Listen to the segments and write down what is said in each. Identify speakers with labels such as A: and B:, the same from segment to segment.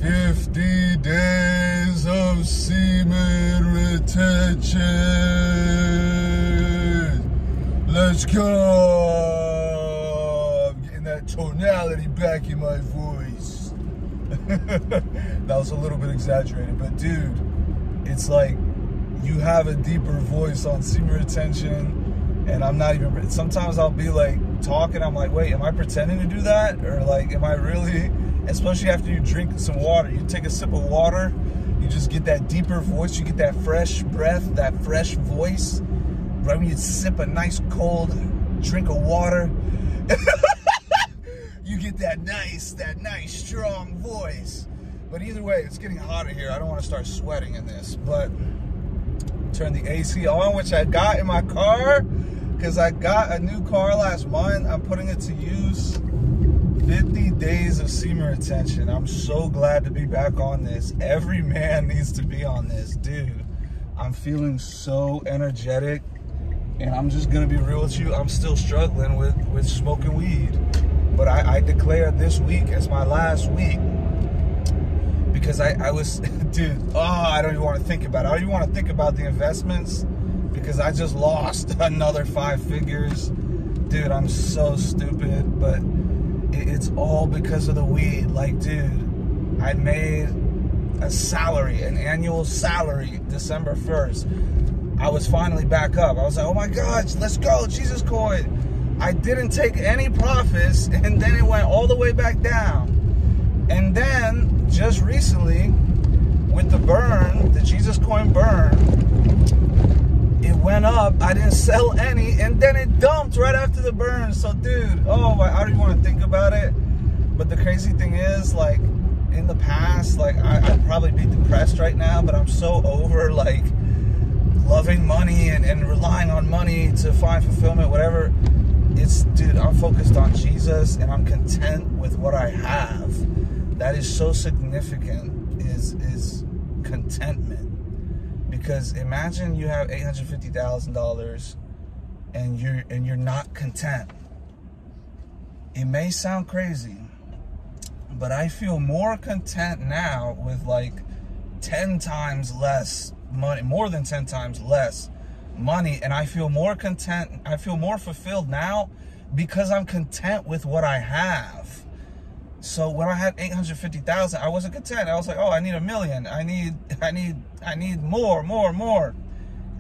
A: 50 days of semen retention. Let's go. I'm getting that tonality back in my voice. That was a little bit exaggerated, but dude, it's like you have a deeper voice on semen retention, and I'm not even, sometimes I'll be like talking, I'm like, wait, am I pretending to do that? Or like, am I really? Especially after you drink some water, you take a sip of water, you just get that deeper voice, you get that fresh breath, that fresh voice. Right when you sip a nice cold drink of water, you get that nice strong voice. But either way, it's getting hotter here. I don't want to start sweating in this, but turn the AC on, which I got in my car, because I got a new car last month. I'm putting it to use. 50 days of semen retention. I'm so glad to be back on this. Every man needs to be on this, dude. I'm feeling so energetic, and I'm just gonna be real with you. I'm still struggling with smoking weed, but I declared this week as my last week, because I was, dude, I don't even want to think about it. I don't even want to think about the investments, because I just lost another 5 figures. Dude, I'm so stupid, but it's all because of the weed. Like, dude, I made a salary, an annual salary, December 1st. I was finally back up. I was like, oh my God, let's go, Jesus coin. I didn't take any profits, and then it went all the way back down. And then, just recently, with the burn, the Jesus coin burn, it went up. I didn't sell any, and then it dumped right after the burn. So, dude, I don't even want to think about it. But the crazy thing is, like, in the past, like, I'd probably be depressed right now, but I'm so over, like, loving money and relying on money to find fulfillment, whatever. It's, dude, I'm focused on Jesus, and I'm content with what I have. That is so significant, is contentment. Because imagine you have $850,000 and you're not content. It may sound crazy, but I feel more content now with like 10 times less money, more than 10 times less money, and I feel more content, I feel more fulfilled now because I'm content with what I have. So when I had 850,000, I wasn't content. I was like, oh, I need $1 million. I need more.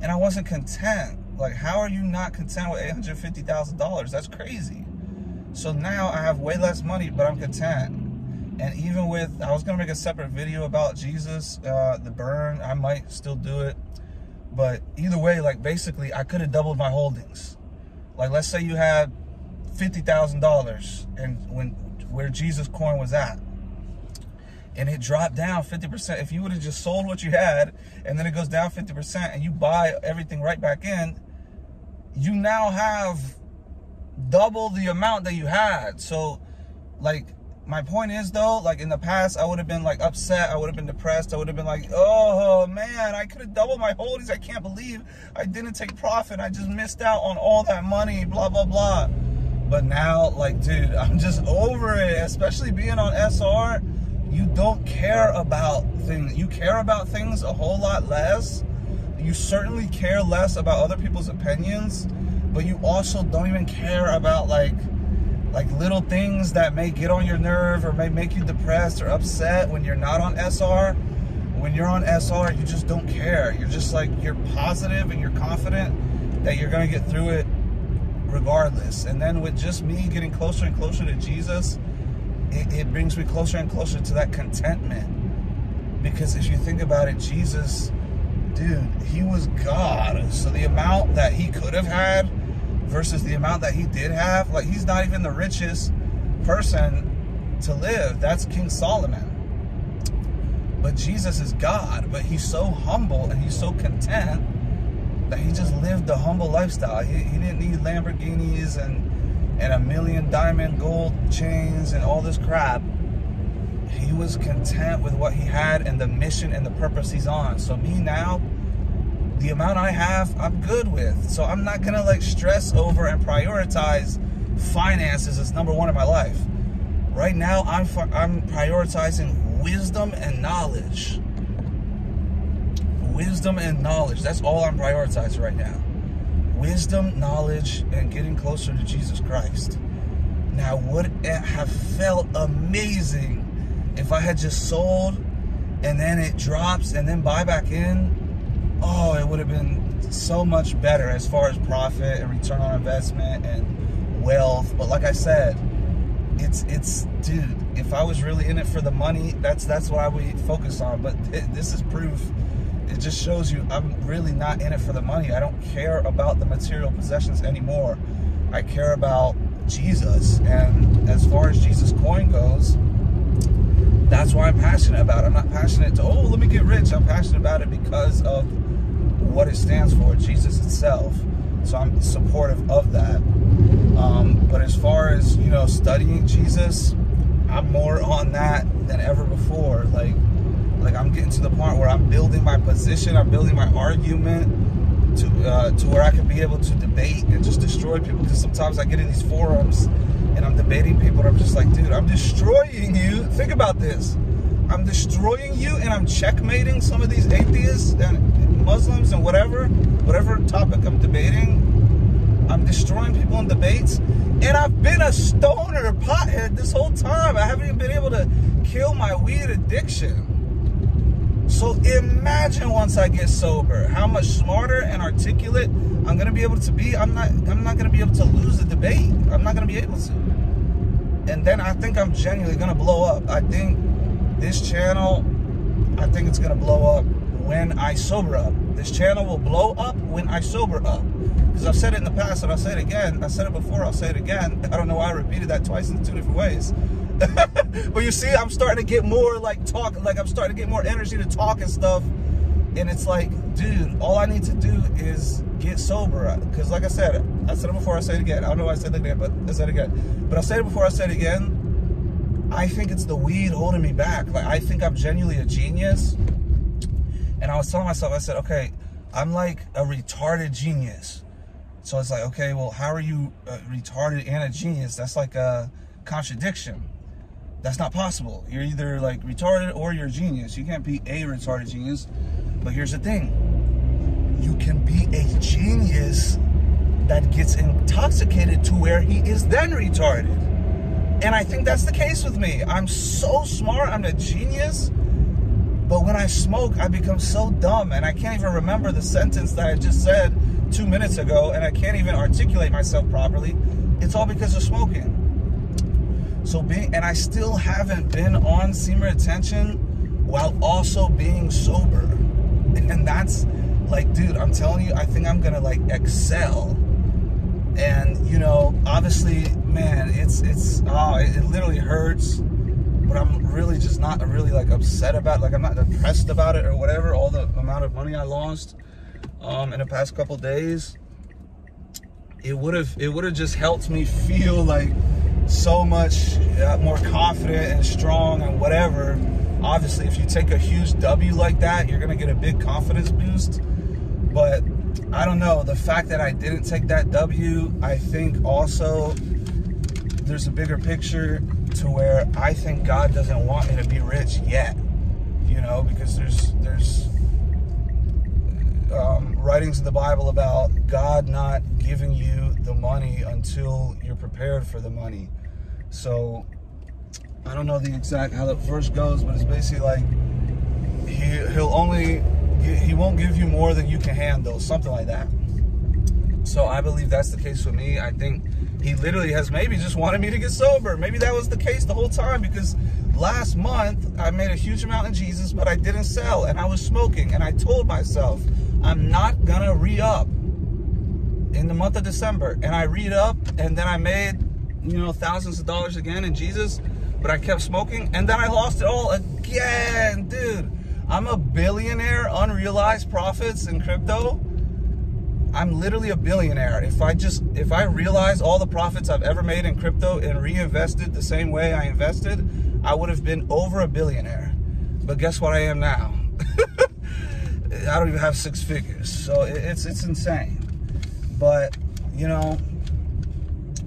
A: And I wasn't content. Like, how are you not content with $850,000? That's crazy. So now I have way less money, but I'm content. And even with, I was gonna make a separate video about Jesus, the burn. I might still do it. But either way, like, basically, I could have doubled my holdings. Like, let's say you had $50,000, and where Jesus coin was at, and it dropped down 50%. If you would have just sold what you had, and then it goes down 50%, and you buy everything right back in, you now have double the amount that you had. So, like, my point is, though, like, in the past, I would have been, like, upset, I would have been depressed, I would have been like, oh, man, I could have doubled my holdings, I can't believe I didn't take profit, I just missed out on all that money, blah, blah, blah. But now, like, dude, I'm just over it, especially being on SR. You don't care about things. You care about things a whole lot less. You certainly care less about other people's opinions, but you also don't even care about, like little things that may get on your nerve or may make you depressed or upset when you're not on SR. When you're on SR, you just don't care. You're just like, you're positive and you're confident that you're going to get through it regardless. And then with just me getting closer and closer to Jesus, it brings me closer and closer to that contentment. Because if you think about it, Jesus, dude, he was God. So the amount that he could have had versus the amount that he did have, like, he's not even the richest person to live. That's King Solomon. But Jesus is God, but he's so humble and he's so content that he just lived a humble lifestyle. He didn't need Lamborghinis and $1 million diamond gold chains and all this crap. He was content with what he had and the mission and the purpose he's on. So me now, the amount I have, I'm good with. So I'm not gonna, like, stress over and prioritize finances as #1 in my life. Right now, I'm prioritizing wisdom and knowledge. Wisdom and knowledge. That's all I'm prioritizing right now. Wisdom, knowledge, and getting closer to Jesus Christ. Now, would it have felt amazing if I had just sold and then it drops and then buy back in? Oh, it would have been so much better as far as profit and return on investment and wealth. But like I said, it's dude, if I was really in it for the money, that's what I would focus on. But this is proof. It just shows you I'm really not in it for the money. I don't care about the material possessions anymore. I care about Jesus. And as far as Jesus coin goes, that's why I'm passionate about it. I'm not passionate to, oh, let me get rich. I'm passionate about it because of what it stands for, Jesus itself. So I'm supportive of that. But as far as, you know, studying Jesus, I'm more on that than ever before. Like I'm getting to the point where I'm building my position, I'm building my argument to where I can be able to debate and just destroy people. Because sometimes I get in these forums and I'm debating people and I'm just like, dude, I'm destroying you. Think about this. I'm destroying you and I'm checkmating some of these atheists and Muslims and whatever topic I'm debating. I'm destroying people in debates. And I've been a stoner pothead this whole time. I haven't even been able to kill my weed addiction. So imagine once I get sober, how much smarter and articulate I'm going to be able to be. I'm not going to be able to lose the debate. I'm not going to be able to. And then I think I'm genuinely going to blow up. I think this channel, I think it's going to blow up when I sober up. This channel will blow up when I sober up. Because I've said it in the past and I'll say it again. I said it before, I'll say it again. I don't know why I repeated that twice in two different ways. But you see, I'm starting to get more like talk, like I'm starting to get more energy to talk and stuff. And it's like, dude, all I need to do is get sober. Because like I said it before, I say it again. I don't know why I said it again, but I said it again. But I'll say it before, I said it again. I think it's the weed holding me back. Like, I think I'm genuinely a genius. And I was telling myself, I said, okay, I'm like a retarded genius. So it's like, okay, well, how are you retarded and a genius? That's like a contradiction. That's not possible. You're either like retarded or you're a genius. You can't be a retarded genius. But here's the thing. You can be a genius that gets intoxicated to where he is then retarded. And I think that's the case with me. I'm so smart. I'm a genius. But when I smoke, I become so dumb. And I can't even remember the sentence that I just said 2 minutes ago. And I can't even articulate myself properly. It's all because of smoking. So and I still haven't been on semen retention while also being sober. And that's like, dude, I'm telling you, I think I'm gonna like excel. And you know, obviously, man, it literally hurts, but I'm really just not really like upset about it. Like I'm not depressed about it or whatever. All the amount of money I lost in the past couple days, it would have just helped me feel like so much more confident and strong and whatever. Obviously, if you take a huge W like that, you're gonna get a big confidence boost. But I don't know, the fact that I didn't take that W, I think also there's a bigger picture to where I think God doesn't want me to be rich yet, you know, because there's writings in the Bible about God not giving you the money until you're prepared for the money. So I don't know the exact how the verse goes, but it's basically like he won't give you more than you can handle, something like that. So I believe that's the case with me. I think he literally has maybe just wanted me to get sober. Maybe that was the case the whole time, because last month I made a huge amount in Jesus, but I didn't sell and I was smoking, and I told myself I'm not gonna re-up in the month of December. And I re-up, and then I made, you know, thousands of dollars again in Jesus, but I kept smoking, and then I lost it all again. Dude, I'm a billionaire, unrealized profits in crypto. I'm literally a billionaire. If I realized all the profits I've ever made in crypto and reinvested the same way I invested, I would have been over a billionaire. But guess what I am now? I don't even have 6 figures. So it's insane. But, you know,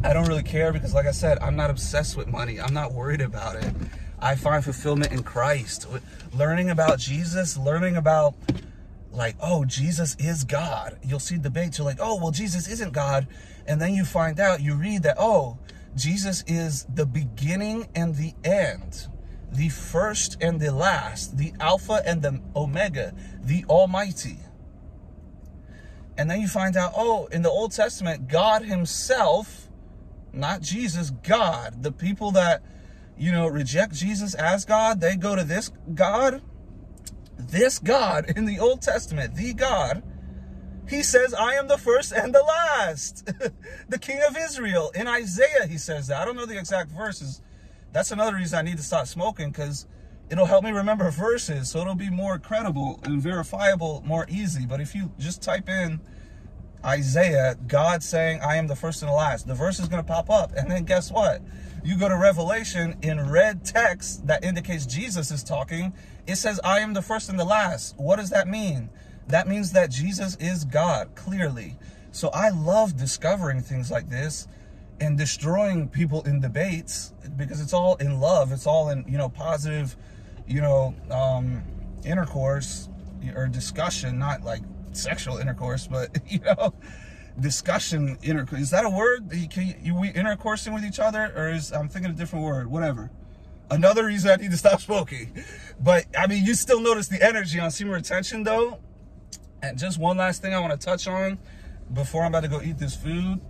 A: I don't really care because, like I said, I'm not obsessed with money. I'm not worried about it. I find fulfillment in Christ. Learning about Jesus, learning about, like, oh, Jesus is God. You'll see debates, you're like, oh, well, Jesus isn't God. And then you find out, you read that, oh, Jesus is the beginning and the end, the first and the last, the Alpha and the Omega, the Almighty. And then you find out, oh, in the Old Testament, God himself, not Jesus, God, the people that, you know, reject Jesus as God, they go to this God in the Old Testament, the God, he says, I am the first and the last, the King of Israel. In Isaiah, he says that. I don't know the exact verses. That's another reason I need to stop smoking, because it'll help me remember verses, so it'll be more credible and verifiable, more easy. But if you just type in Isaiah, God saying, I am the first and the last, the verse is going to pop up. And then guess what? You go to Revelation, in red text that indicates Jesus is talking, it says, I am the first and the last. What does that mean? That means that Jesus is God, clearly. So I love discovering things like this and destroying people in debates, because it's all in love. It's all in, you know, positive, you know, intercourse or discussion, not like sexual intercourse, but, you know, discussion, intercourse. Is that a word? We intercoursing with each other, or is, I'm thinking a different word, whatever. Another reason I need to stop smoking. But I mean, you still notice the energy on semen retention though. And just one last thing I want to touch on before I'm about to go eat this food.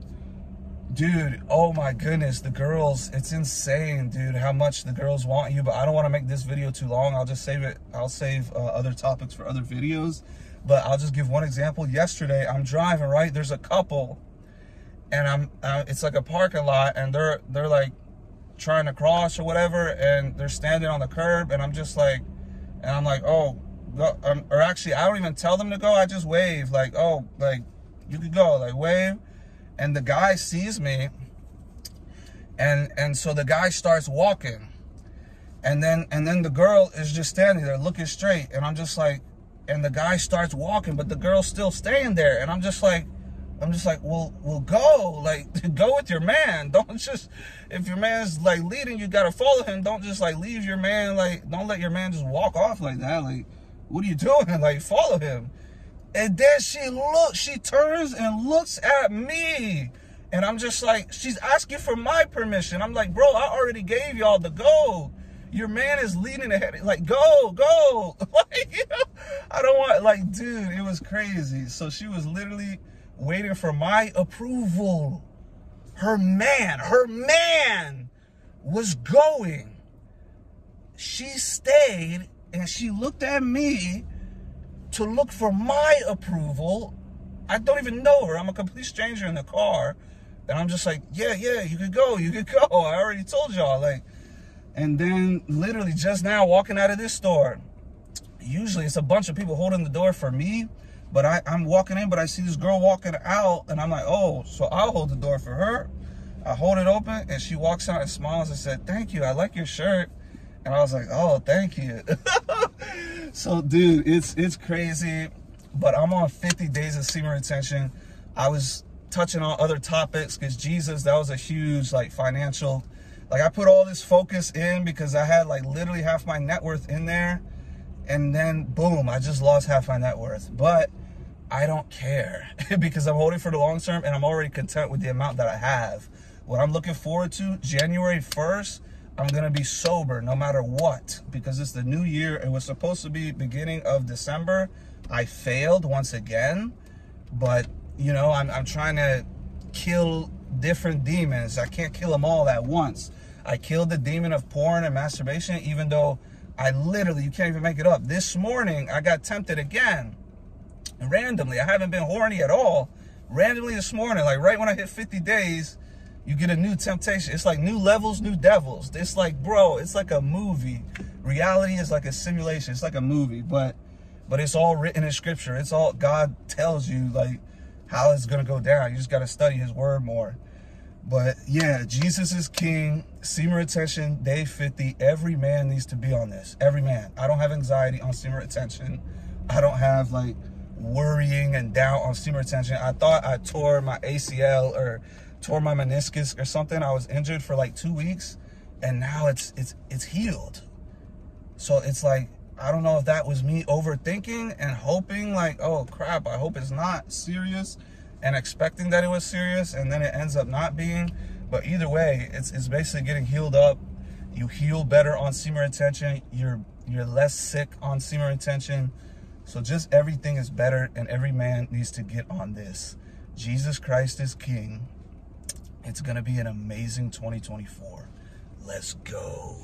A: Dude, oh my goodness, the girls, it's insane, dude, how much the girls want you. But I don't want to make this video too long. I'll just save it. I'll save other topics for other videos. But I'll just give one example. Yesterday, I'm driving, right? There's a couple, and it's like a parking lot, and they're like trying to cross or whatever, and they're standing on the curb, and I'm just like, and I'm like, oh, go, or actually, I don't even tell them to go. I just wave, like, oh, like, you could go, like, wave. And the guy sees me, and so the guy starts walking, and then the girl is just standing there looking straight, and I'm just like, and the guy starts walking, but the girl's still staying there, and I'm just like, well, go, like, go with your man. Don't just, if your man's like leading, you gotta follow him. Don't just like leave your man, like, don't let your man just walk off like that. Like, what are you doing? Like, follow him. And then she turns and looks at me, and I'm just like, she's asking for my permission. I'm like, bro, I already gave y'all the go. Your man is leading ahead. Like, go. Like, you know, I don't want, like, dude, it was crazy. So she was literally waiting for my approval. Her man was going. She stayed, and she looked at me to look for my approval. I don't even know her. I'm a complete stranger in the car. And I'm just like, yeah, you could go. I already told y'all, like. And then literally just now walking out of this store, usually it's a bunch of people holding the door for me, but I'm walking in, but I see this girl walking out, and I'm like, oh, so I'll hold the door for her. I hold it open, and she walks out and smiles and said, thank you, I like your shirt. And I was like, oh, thank you. So, dude, it's crazy, but I'm on 50 days of semen retention. I was touching on other topics because Jesus, that was a huge, like, financial, like, I put all this focus in because I had, like, literally half my net worth in there, and then, boom, I just lost half my net worth. But I don't care because I'm holding for the long term, and I'm already content with the amount that I have. What I'm looking forward to, January 1st, I'm going to be sober no matter what, because it's the new year. It was supposed to be beginning of December. I failed once again, but, you know, I'm trying to kill different demons. I can't kill them all at once. I killed the demon of porn and masturbation, even though I literally, you can't even make it up. This morning, I got tempted again, randomly. I haven't been horny at all. Randomly this morning, like right when I hit 50 days, you get a new temptation. It's like new levels, new devils. It's like, bro, it's like a movie. Reality is like a simulation. It's like a movie, but it's all written in scripture. It's all, God tells you, like, how it's going to go down. You just got to study his word more. But yeah, Jesus is king. Semen retention, day 50. Every man needs to be on this. Every man. I don't have anxiety on semen retention. I don't have, like, worrying and doubt on semen retention. I thought I tore my ACL or tore my meniscus or something. I was injured for like 2 weeks, and now it's healed. So it's like, I don't know if that was me overthinking and hoping like, oh crap, I hope it's not serious, and expecting that it was serious, and then it ends up not being. But either way, it's basically getting healed up. You heal better on semen retention. You're less sick on semen retention. So just everything is better, and every man needs to get on this. Jesus Christ is King. It's gonna be an amazing 2024. Let's go.